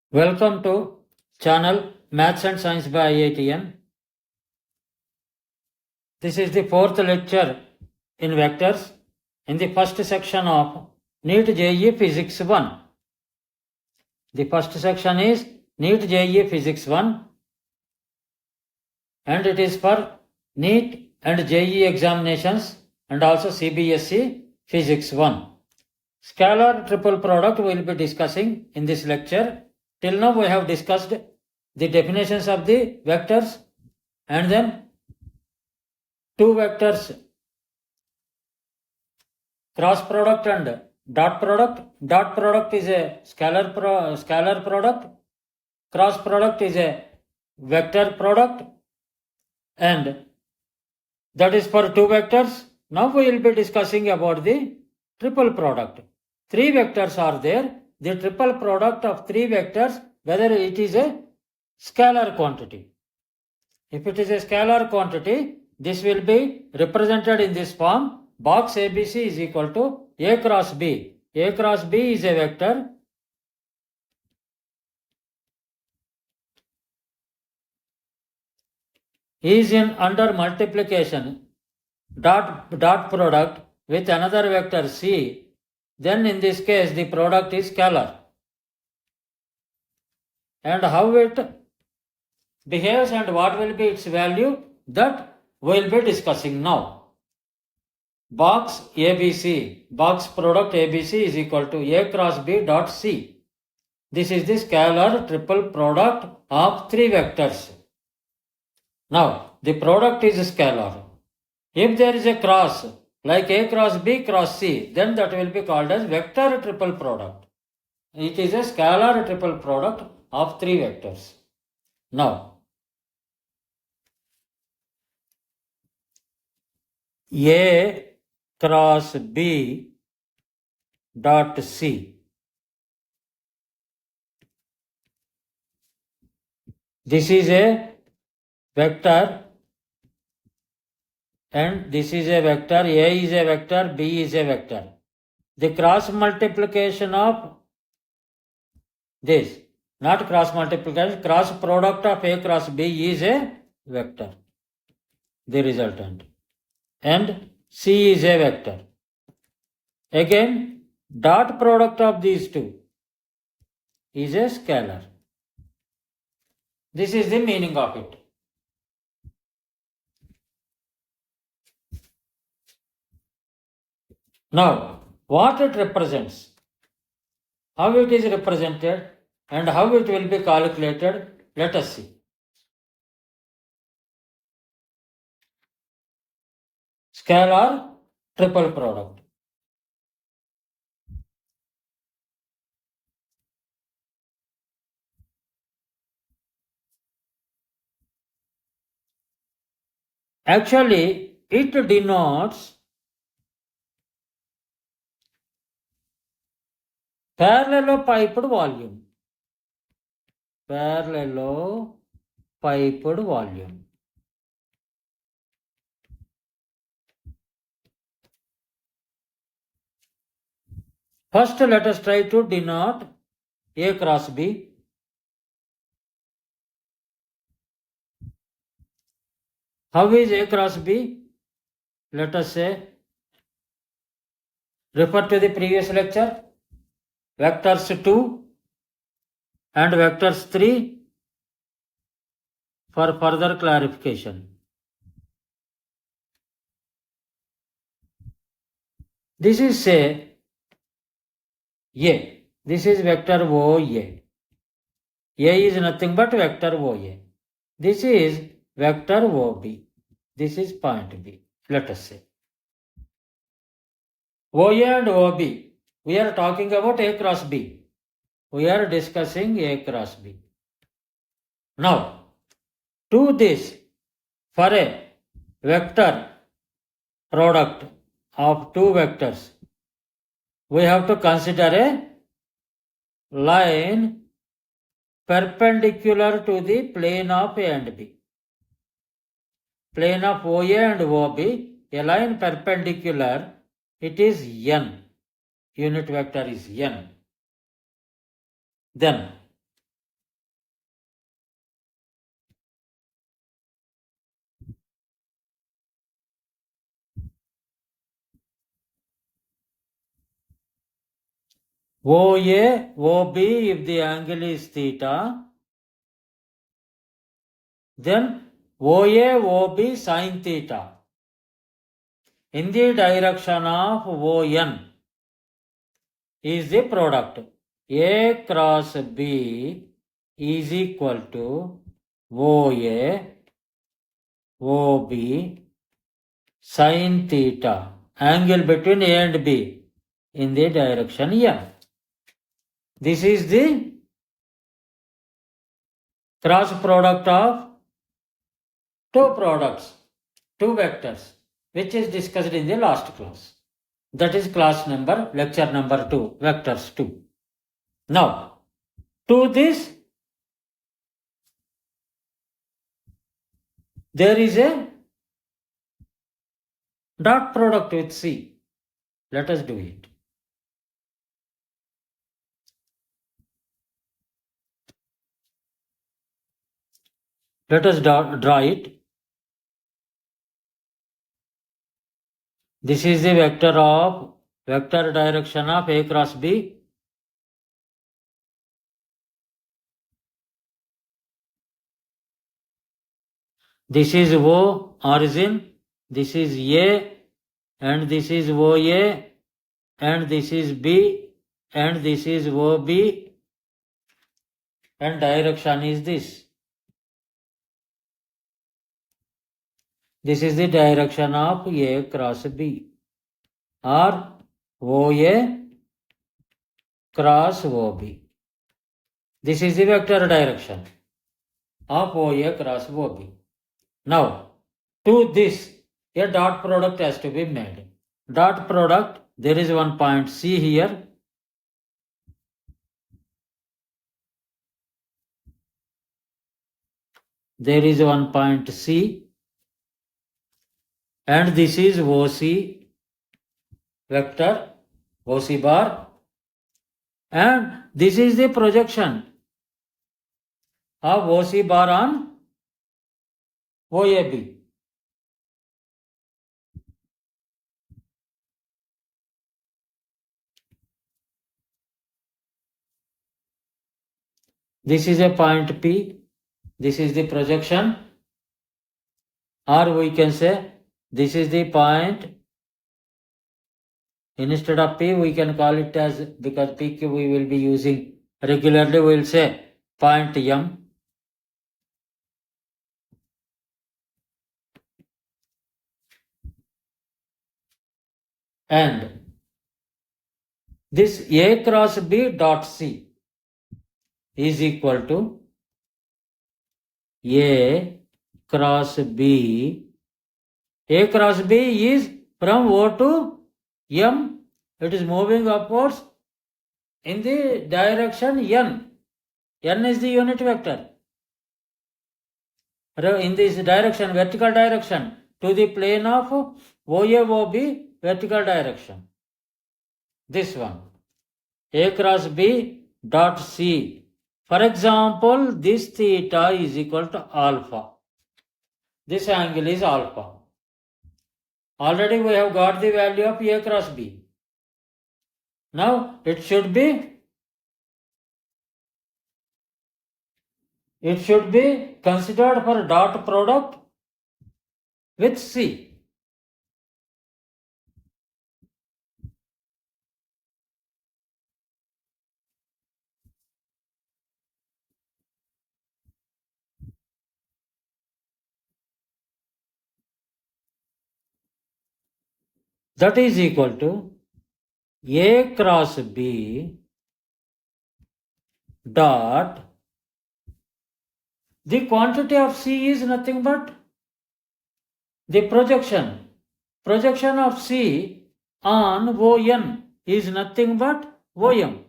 Welcome to channel Maths and Science by IITian. This is the fourth lecture in vectors in the first section of NEET JEE Physics 1. The first section is NEET JEE Physics 1 and it is for NEET and JEE examinations and also CBSE Physics 1. Scalar triple product we will be discussing in this lecture. Till now we have discussed the definitions of the vectors and then two vectors cross product and dot product. Dot product is a scalar product. Cross product is a vector product and that is for two vectors. Now we will be discussing about the triple product. Three vectors are there. The triple product of three vectors, whether it is a scalar quantity. If it is a scalar quantity, this will be represented in this form. Box ABC is equal to A cross B. A cross B is a vector. Is in under multiplication dot product with another vector C, then in this case the product is scalar. And how it behaves and what will be its value, that we will be discussing now. Box ABC, box product ABC is equal to A cross B dot C. This is the scalar triple product of three vectors. Now, the product is scalar. If there is a cross, like A cross B cross C, then that will be called as vector triple product. It is a scalar triple product of three vectors. Now, A cross B dot C. This is a vector and this is a vector. A is a vector, B is a vector. The cross multiplication of this, not cross multiplication, cross product of A cross B is a vector, the resultant. And C is a vector. Again, dot product of these two is a scalar. This is the meaning of it. Now, what it represents, how it is represented, and how it will be calculated, let us see. Scalar triple product. Actually, it denotes parallelopiped volume. Parallelopiped volume. First, let us try to denote A cross B. How is A cross B? Let us say, refer to the previous lecture, vectors 2 and vectors 3 for further clarification. This is say A. This is vector OA. A is nothing but vector OA. This is vector OB. This is point B. Let us say OA and OB. We are talking about A cross B. We are discussing A cross B. Now, to this, for a vector product of two vectors, we have to consider a line perpendicular to the plane of A and B. Plane of OA and OB, a line perpendicular, it is N. Unit vector is N. Then OA, OB, if the angle is theta, then OA, OB sin theta in the direction of ON is the product. A cross B is equal to OA, OB sin theta, angle between A and B in the direction N. This is the cross product of two products, two vectors, which is discussed in the last class. That is lecture number 2, vectors 2. Now, to this, there is a dot product with C. Let us do it. Let us draw it. This is the vector direction of A cross B. This is O origin, this is A, and this is OA, and this is B, and this is OB, and direction is this. This is the direction of A cross B, or OA cross OB. This is the vector direction of OA cross OB. Now, to this, a dot product has to be made. Dot product, there is one point C here. There is one point C. And this is OC vector, OC bar. And this is the projection of OC bar on OAB. This is a point P. This is the projection. Or we can say this is the point. Instead of P, we can call it as, because PQ we will be using regularly, we will say point M. And this A cross B dot C is equal to A cross B. A cross B is from O to M. It is moving upwards in the direction N. N is the unit vector. In this direction, vertical direction, to the plane of OA-OB, vertical direction. This one. A cross B dot C. For example, this theta is equal to alpha. This angle is alpha. Already we have got the value of A cross B. Now it should be considered for dot product with C. That is equal to A cross B dot, the quantity of C is nothing but the projection. Projection of C on ON is nothing but OM.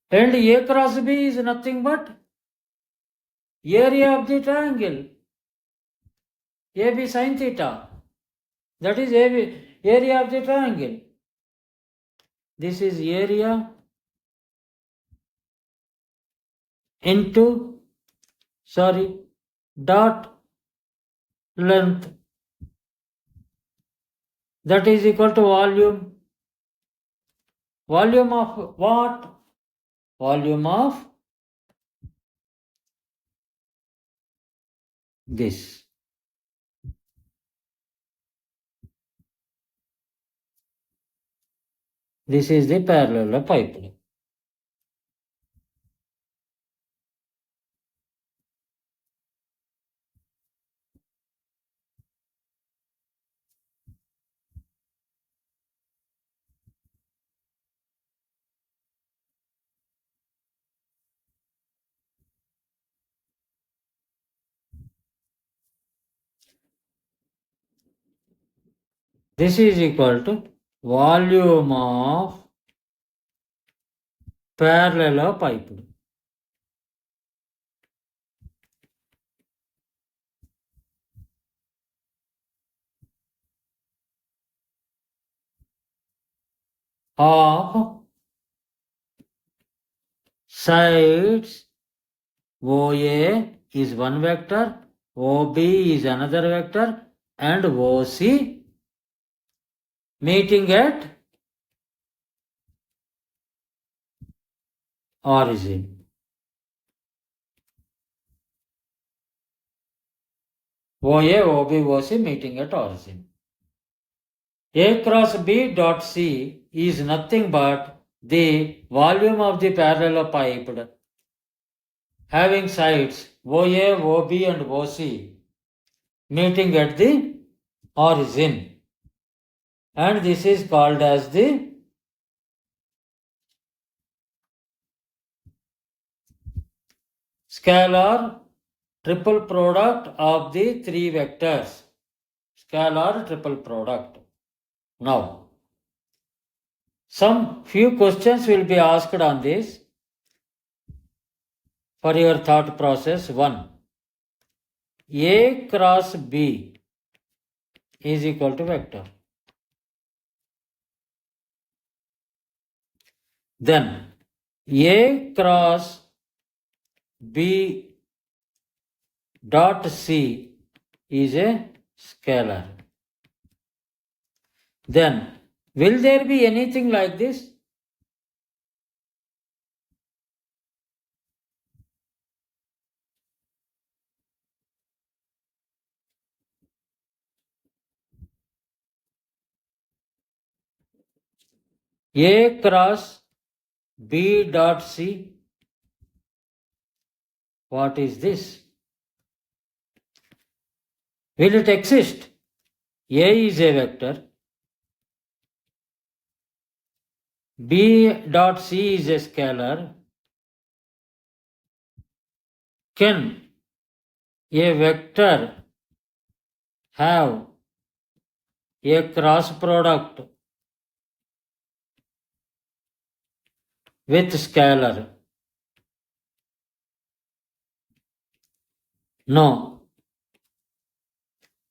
And A cross B is nothing but area of the triangle AB sin theta. That is area of the triangle. This is area into dot length, that is equal to volume. Volume of what? Volume of this. This is the parallel pipe. This is equal to volume of parallel pipe. Of sides OA is one vector, OB is another vector, and OC meeting at origin. OA, OB, OC meeting at origin. A cross B dot C is nothing but the volume of the parallel pipe having sides OA, OB and OC meeting at the origin, and this is called as the scalar triple product of the three vectors. Scalar triple product. Now, some few questions will be asked on this for your thought process. 1. A cross B is equal to vector. Then A cross B dot C is a scalar. Then will there be anything like this? A cross B dot C. What is this? Will it exist? A is a vector. B dot C is a scalar. Can a vector have a cross product with scalar? No.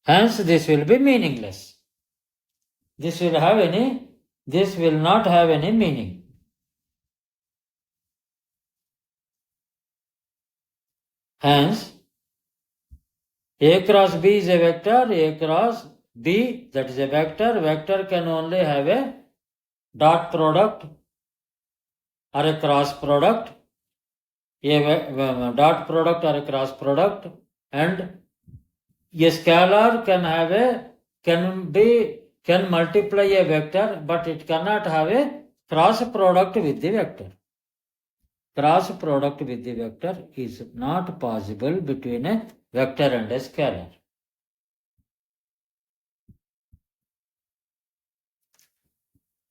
Hence this will be meaningless. This will not have any meaning. Hence, A cross B is a vector, A cross B, that is a vector. Vector can only have a dot product or a cross product, a dot product or a cross product, and a scalar can multiply a vector, but it cannot have a cross product with the vector. Cross product with the vector is not possible between a vector and a scalar.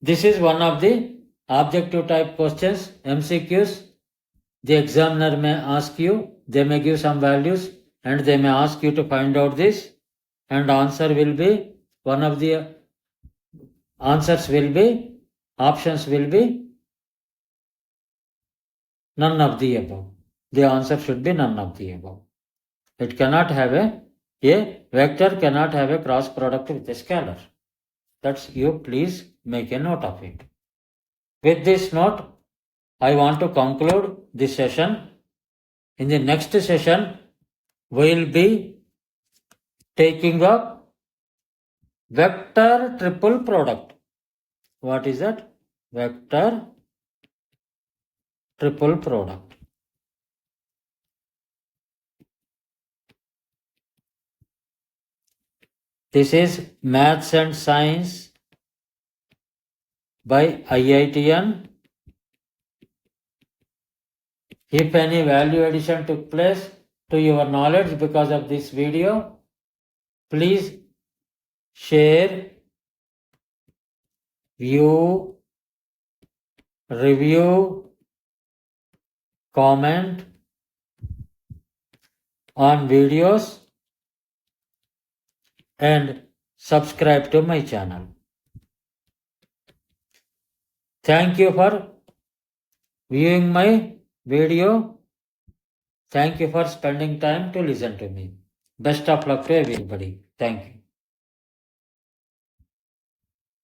This is one of the objective type questions, MCQs. The examiner may ask you, they may give some values and they may ask you to find out this, and answer will be, one of the answers will be, options will be none of the above. The answer should be none of the above. It cannot have a vector cannot have a cross product with a scalar. That's you please make a note of it. With this note, I want to conclude this session. In the next session, we'll be taking up vector triple product. What is that? Vector triple product. This is Maths and Science by IITian. If any value addition took place to your knowledge because of this video, please share, view, review, comment on videos and subscribe to my channel. Thank you for viewing my video. Thank you for spending time to listen to me. Best of luck to everybody. Thank you.